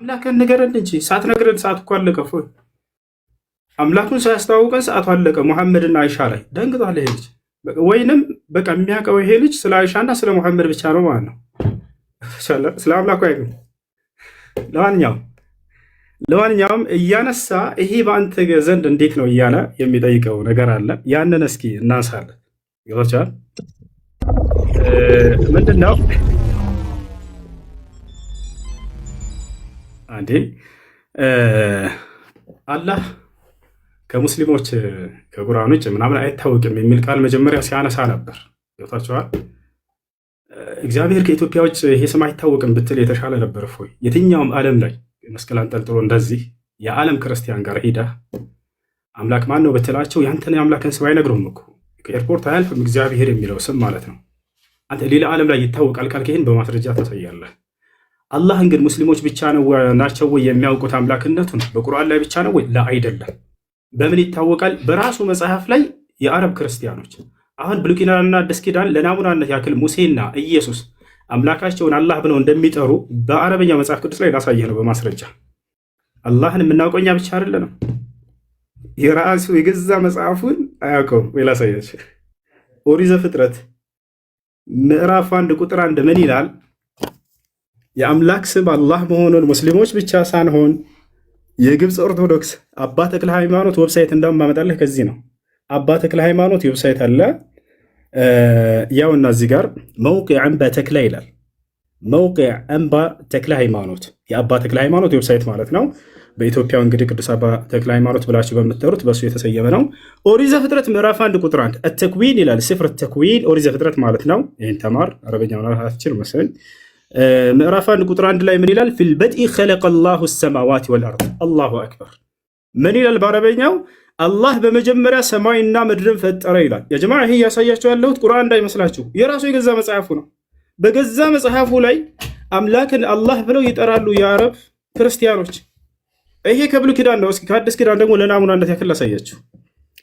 አምላክን ንገረን እንጂ ሳትነግረን ሰዓት እኮ አለቀ። እፎይ አምላኩን ሳያስተዋውቀን ሰዓቱ አለቀ። ሙሐመድና አይሻ ላይ ደንግጧል ይሄ ልጅ። ወይንም በቃ የሚያውቀው ይሄ ልጅ ስለ አይሻና ስለ ሙሐመድ ብቻ ነው ማለት ነው። ስለ አምላኩ አይገኝ። ለማንኛውም እያነሳ ይሄ በአንተ ዘንድ እንዴት ነው እያለ የሚጠይቀው ነገር አለ። ያንን እስኪ እናንሳለን። ይወቻል ምንድን ነው አንዴ አላህ ከሙስሊሞች ከቁርአን ውጭ ምናምን አይታወቅም የሚል ቃል መጀመሪያ ሲያነሳ ነበር። ይወታችኋል። እግዚአብሔር ከኢትዮጵያ ውጭ ይሄ ስም አይታወቅም ብትል የተሻለ ነበር። እፎይ የትኛውም ዓለም ላይ መስቀል አንጠልጥሎ እንደዚህ የዓለም ክርስቲያን ጋር ሄዳ አምላክ ማን ነው ብትላቸው ያንተን የአምላክን ስም አይነግሩም እኮ። ከኤርፖርት አያልፍም እግዚአብሔር የሚለው ስም ማለት ነው። አንተ ሌላ ዓለም ላይ ይታወቃል ካልክ ይህን በማስረጃ ታሳያለህ። አላህን ግን ሙስሊሞች ብቻ ናቸው ወይ የሚያውቁት አምላክነቱን? በቁርአን ላይ ብቻ ነው ወይ? ላ አይደለም። በምን ይታወቃል? በራሱ መጽሐፍ ላይ የአረብ ክርስቲያኖች አሁን ብሉይ ኪዳንና አዲስ ኪዳን ለናሙናነት ያክል ሙሴና ኢየሱስ አምላካቸውን አላህ ብለው እንደሚጠሩ በአረበኛ መጽሐፍ ቅዱስ ላይ ላሳየህ ነው በማስረጃ። አላህን የምናውቀው እኛ ብቻ አይደለንም። የራሱ የገዛ መጽሐፉን አያውቀውም ወይ? ላሳያችሁ። ኦሪት ዘፍጥረት ምዕራፍ 1 ቁጥር 1 ምን ይላል? የአምላክ ስም አላህ መሆኑን ሙስሊሞች ብቻ ሳንሆን የግብፅ ኦርቶዶክስ አባ ተክለ ሃይማኖት ዌብሳይት እንደውም ማመጣለህ ከዚህ ነው። አባ ተክለ ሃይማኖት ዌብሳይት አለ። ያውና እዚህ ጋር መውቂዕ አንባ ተክለ ይላል። መውቂዕ አንባ ተክለ ሃይማኖት የአባ ተክለ ሃይማኖት ዌብሳይት ማለት ነው። በኢትዮጵያ እንግዲህ ቅዱስ አባ ተክለ ሃይማኖት ብላችሁ በምትጠሩት በሱ የተሰየመ ነው። ኦሪት ዘፍጥረት ምዕራፍ 1 ቁጥር 1 አተክዊን ይላል። ስፍር ተክዊን ኦሪት ዘፍጥረት ማለት ነው። ይህን ተማር አረበኛ ማለት አትችል መሰለኝ። ምዕራፍ 1 ቁጥር 1 ላይ ምን ይላል? ፊል በድኢ ኸለቀ አላሁ ሰማዋት ወልአርድ። አላሁ አክበር። ምን ይላል በአረበኛው? አላህ በመጀመሪያ ሰማይና ምድርን ፈጠረ ይላል። የጀማ ይሄ ያሳያችሁ ያለሁት ቁርአን እንዳይመስላችሁ የራሱ የገዛ መጽሐፉ ነው። በገዛ መጽሐፉ ላይ አምላክን አላህ ብለው ይጠራሉ የአረብ ክርስቲያኖች። ይሄ ከብሉይ ኪዳን ነው። እስኪ ከአዲስ ኪዳን ደግሞ ለናሙናነት ያክል ላሳያችሁ።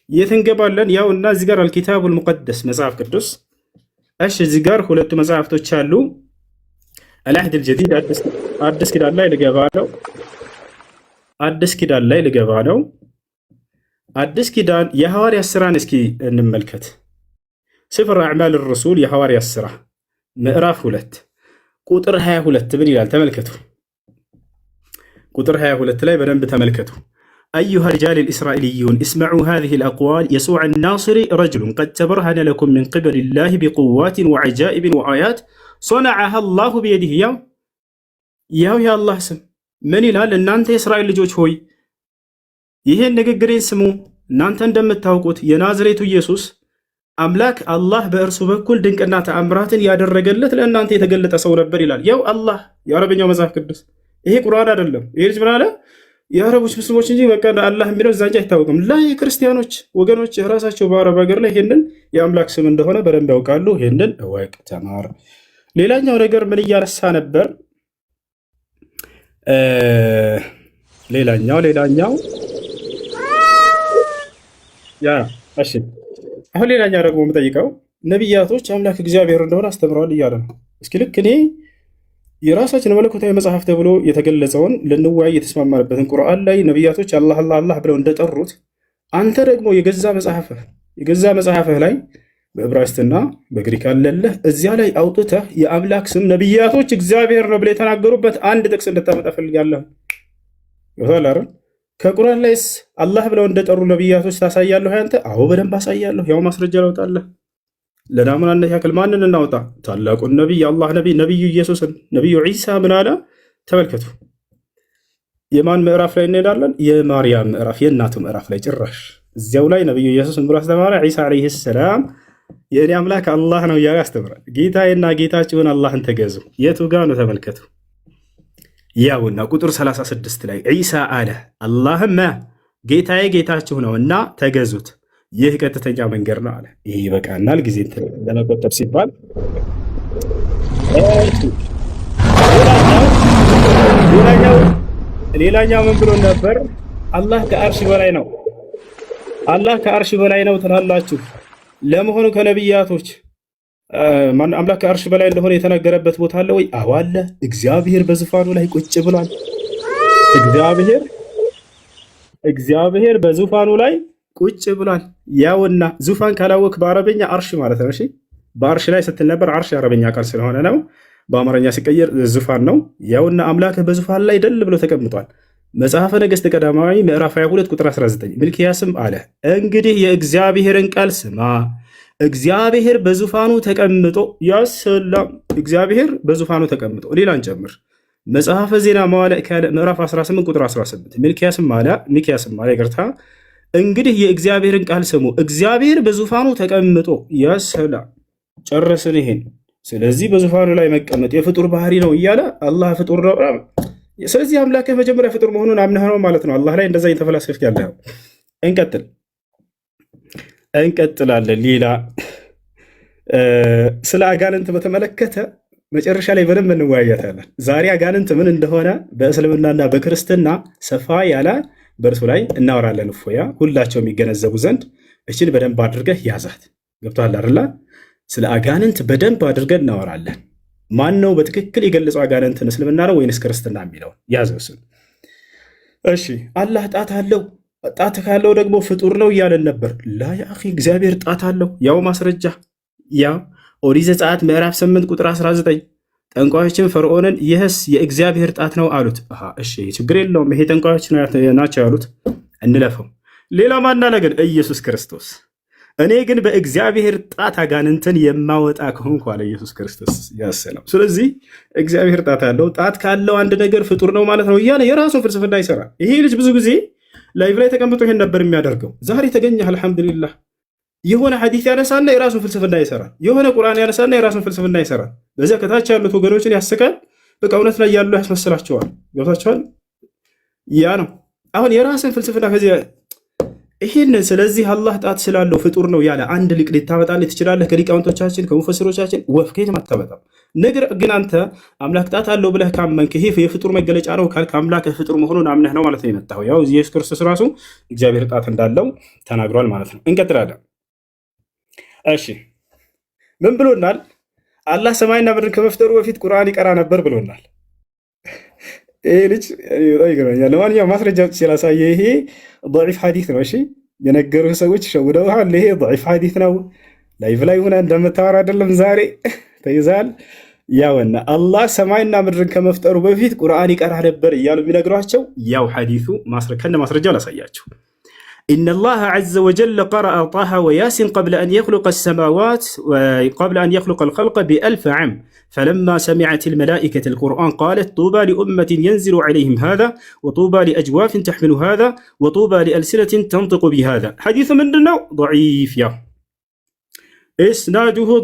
የት እንገባለን? ያው እና እዚህ ጋር አልኪታቡል ሙቀደስ መጽሐፍ ቅዱስ። እሺ እዚህ ጋር ሁለቱ መጽሐፍቶች አሉ። አልአህድ አልጀዲድ አዲስ ኪዳን ላይ ልገባ ነው። አዲስ ኪዳን ላይ ልገባ ነው። አዲስ ኪዳን የሐዋርያት ሥራን እስኪ እንመልከት። ስፍር አዕማል ረሱል የሐዋርያት ሥራ ምዕራፍ 2 ቁጥር 22 ምን ይላል? ተመልከቱ። ቁጥር 22 ላይ በደንብ ተመልከቱ። أيها الرجال الإسرائيليون اسمعوا هذه الأقوال يسوع الناصري رجل قد تبرهن لكم من قبل الله بقوات وعجائب وآيات صنعها الله بيده ያው የአላህ ስም ምን ይላል? እናንተ የእስራኤል ልጆች ሆይ ይህን ንግግሬን ስሙ። እናንተ እንደምታውቁት የናዝሬቱ ኢየሱስ አምላክ አላህ በእርሱ በኩል ድንቅና ተአምራትን ያደረገለት ለእናንተ የተገለጠ ሰው ነበር ይላል። ያው አላህ የአረበኛው መጽሐፍ ቅዱስ ይሄ ቁርአን አይደለም። ይሄ ልጅ ምን አለ? የአረቦች ሙስሊሞች እንጂ በቃ አላህ የሚለው እዛ እንጂ አይታወቅም። ላይ የክርስቲያኖች ወገኖች የራሳቸው በአረብ ሀገር ላይ ይሄንን የአምላክ ስም እንደሆነ በደንብ ያውቃሉ። ይሄንን እወቅ፣ ተማር። ሌላኛው ነገር ምን እያነሳ ነበር? ሌላኛው እሺ፣ አሁን ሌላኛው ደግሞ የምጠይቀው ነቢያቶች አምላክ እግዚአብሔር እንደሆነ አስተምረዋል እያለ ነው። እስኪ ልክ እኔ የራሳችን መለኮታዊ መጽሐፍ ተብሎ የተገለጸውን ልንወያይ የተስማማንበትን ቁርአን ላይ ነቢያቶች አላህ አላህ አላህ ብለው እንደጠሩት አንተ ደግሞ የገዛ መጽሐፍህ ላይ በዕብራይስጥና በግሪክ አለለህ እዚያ ላይ አውጥተህ የአምላክ ስም ነቢያቶች እግዚአብሔር ነው ብለው የተናገሩበት አንድ ጥቅስ እንድታመጣ ፈልጋለሁ። ይወታል አይደል? ከቁርአን ላይስ አላህ ብለው እንደጠሩ ነቢያቶች ታሳያለሁ አንተ? አዎ በደንብ አሳያለሁ። ያው ማስረጃ ላውጣለህ። ለናሙናነት ያክል ማንን እናውጣ? ታላቁን ነቢይ አላህ ነቢዩ ኢየሱስን። ነቢዩ ዒሳ ምን አለ? ተመልከቱ። የማን ምዕራፍ ላይ እንሄዳለን? የማርያም ምዕራፍ፣ የእናቱ ምዕራፍ ላይ ጭራሽ እዚያው ላይ ነቢዩ ኢየሱስ ብሎ አስተማረ። ዒሳ ዓለይሂ ሰላም የእኔ አምላክ አላህ ነው እያለ ያስተምራል። ጌታዬና ጌታችሁን አላህን ተገዙ። የቱ ጋር ነው? ተመልከቱ። ያውና ቁጥር 36 ላይ ዒሳ አለ አላህማ ጌታዬ ጌታችሁ ነው እና ተገዙት፣ ይህ ቀጥተኛ መንገድ ነው አለ። ይህ ይበቃናል፣ ጊዜ ለመቆጠብ ሲባል። ሌላኛው ምን ብሎ ነበር? አላህ ከአርሽ በላይ ነው። አላህ ከአርሽ በላይ ነው ትላላችሁ። ለመሆኑ ከነቢያቶች አምላክ ከአርሽ በላይ እንደሆነ የተነገረበት ቦታ አለ ወይ? አዎ አለ። እግዚአብሔር በዙፋኑ ላይ ቁጭ ብሏል። እግዚአብሔር እግዚአብሔር በዙፋኑ ላይ ቁጭ ብሏል። ያውና ዙፋን ካላወቅ በአረበኛ አርሽ ማለት ነው። እሺ በአርሽ ላይ ስትል ነበር። አርሽ የአረበኛ ቃል ስለሆነ ነው። በአማርኛ ሲቀየር ዙፋን ነው። ያውና አምላክህ በዙፋን ላይ ደል ብሎ ተቀምጧል። መጽሐፈ ነገሥት ቀዳማዊ ምዕራፍ 22 ቁጥር 19 ሚልክያስም አለ እንግዲህ የእግዚአብሔርን ቃል ስማ፣ እግዚአብሔር በዙፋኑ ተቀምጦ ያሰላም። እግዚአብሔር በዙፋኑ ተቀምጦ ሌላን ጨምር። መጽሐፈ ዜና መዋዕል ካልዕ ምዕራፍ 18 ቁጥር 18 ሚክያስም አለ ይቅርታ እንግዲህ የእግዚአብሔርን ቃል ስሙ፣ እግዚአብሔር በዙፋኑ ተቀምጦ ያሰላም። ጨረስን ይሄን። ስለዚህ በዙፋኑ ላይ መቀመጥ የፍጡር ባህሪ ነው እያለ አላህ ፍጡር ነው። ስለዚህ አምላክህ መጀመሪያ ፍጡር መሆኑን አምነህ ነው ማለት ነው። አላህ ላይ እንደዛ እየተፈላሰፍክ ያለው። እንቀጥላለን። ሌላ ስለ አጋንንት በተመለከተ መጨረሻ ላይ በደንብ እንወያያታለን። ዛሬ አጋንንት ምን እንደሆነ በእስልምናና በክርስትና ሰፋ ያለ በእርሱ ላይ እናወራለን። እፎያ ሁላቸው የሚገነዘቡ ዘንድ እችን በደንብ አድርገህ ያዛት። ገብቶሃል አይደል? ስለ አጋንንት በደንብ አድርገን እናወራለን። ማን ነው በትክክል የገለጸው አጋንንትን? እስልምና ነው ወይንስ ክርስትና የሚለው ያዘው። እሺ አላህ ጣት አለው፣ ጣት ካለው ደግሞ ፍጡር ነው እያለን ነበር። ላ ያ አኺ እግዚአብሔር ጣት አለው። ያው ማስረጃ ያው ኦሪት ዘጸአት ምዕራፍ 8 ቁጥር 19 ጠንቋዮችን ፈርዖንን ይህስ የእግዚአብሔር ጣት ነው አሉት። እሺ ችግር የለውም ይሄ ጠንቋዮች ናቸው ያሉት እንለፈው። ሌላ ማናለ ግን ኢየሱስ ክርስቶስ እኔ ግን በእግዚአብሔር ጣት አጋንንትን የማወጣ ከሆንኩ አለ ኢየሱስ ክርስቶስ ያሰለው። ስለዚህ እግዚአብሔር ጣት አለው። ጣት ካለው አንድ ነገር ፍጡር ነው ማለት ነው እያለ የራሱን ፍልስፍና ይሰራል። ይሄ ልጅ ብዙ ጊዜ ላይቭ ላይ ተቀምጦ ይሄን ነበር የሚያደርገው። ዛሬ ተገኘህ አልሐምዱሊላህ። የሆነ ሐዲስ ያነሳና የራሱን ፍልስፍና ይሰራል። የሆነ ቁርአን ያነሳና የራሱን ፍልስፍና ይሰራል። በዚያ ከታች ያሉት ወገኖችን ያስቃል። በቃ እውነት ላይ ያሉ ያስመስላቸዋል። ገብታቸዋል። ያ ነው አሁን የራስን ፍልስፍና ከዚህ ይህን። ስለዚህ አላህ ጣት ስላለው ፍጡር ነው ያለ አንድ ሊቅ ልታመጣልህ ትችላለህ? ከሊቃውንቶቻችን ከሙፈሲሮቻችን ወፍከት አታመጣም። ነገር ግን አንተ አምላክ ጣት አለው ብለህ ካመንክ ይሄ የፍጡር መገለጫ ነው ካልክ አምላክ ፍጡር መሆኑን አምነህ ነው ማለት ነው የመጣኸው። ያው ኢየሱስ ክርስቶስ ራሱ እግዚአብሔር ጣት እንዳለው ተናግሯል ማለት ነው። እንቀጥላለን። እሺ ምን ብሎናል? አላህ ሰማይና ምድርን ከመፍጠሩ በፊት ቁርአን ይቀራ ነበር ብሎናል። ይሄ ልጅ ይገርመኛል። ለማንኛውም ማስረጃ ሲላሳየ ይሄ ضعيف ሐዲስ ነው። እሺ የነገሩህ ሰዎች ሸውደውሃል። ይሄ ضعيف ሐዲስ ነው። ላይቭ ላይ ሆነ እንደምታወራ አይደለም። ዛሬ ተይዛል። ያውና አላህ ሰማይና ምድርን ከመፍጠሩ በፊት ቁርአን ይቀራ ነበር እያሉ የሚነግሯቸው ያው ሐዲሱ ከነ ማስረጃው ላሳያችሁ። إن الله عز وجل قرأ طه وياسين قبل أن يخلق السماوات وقبل أن يخلق الخلق ب1000 عام فلما سمعت الملائكة القرآن قالت طوبى لأمة ينزل عليهم هذا وطوبى لأجواف تحمل هذا وطوبى لألسنة تنطق بهذا. حديث من دنو ضعيف يا إسناده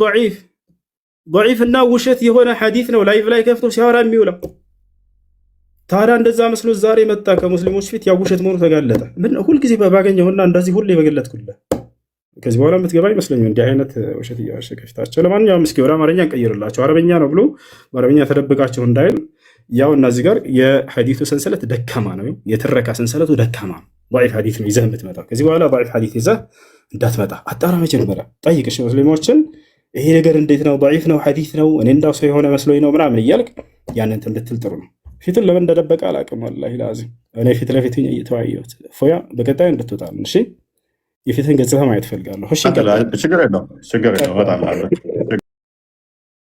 ضعيف الناوشت يهونا حديثنا ولا يفلا يكفتو سيارة ميولا ታዲያ እንደዛ መስሎ ዛሬ መጣ ከሙስሊሞች ፊት ያው ውሸት መሆኑ ተጋለጠ። ምን ሁልጊዜ ባገኘሁና እንደዚህ ሁሌ በገለጥኩልህ ከዚህ በኋላ የምትገባ አይመስለኝም እንዲህ አይነት ውሸት እያሸከ ፊታቸው። ለማንኛውም እስኪ ወደ አማርኛ እንቀይርላቸው። አረበኛ ነው ብሎ በአረበኛ ተደብቃቸው እንዳይል ያው እና እዚህ ጋር የሐዲሱ ሰንሰለት ደካማ ነው፣ የትረካ ሰንሰለቱ ደካማ ነው። ضعيف ሐዲስ ነው ይዘህ የምትመጣው። ከዚህ በኋላ ضعيف ሐዲስ ይዘህ እንዳትመጣ አጣራ። መጀመሪያ ጠይቅ እሺ ሙስሊሞችን ይሄ ነገር እንዴት ነው ضعيف ነው ሐዲስ ነው እኔ እንዳው ሰው የሆነ መስሎኝ ነው ምናምን እያልክ ያንን እንድትል ጥሩ ነው። ፊቱን ለምን እንደደበቀ አላውቅም። ወላሂ ላዚም እኔ ፊት ለፊት እየተወያየሁት ፎያ በቀጣይ እንድትወጣ እሺ፣ የፊትህን ገጽታ ማየት ፈልጋለሁ። እሺ ችግር የለውም በጣም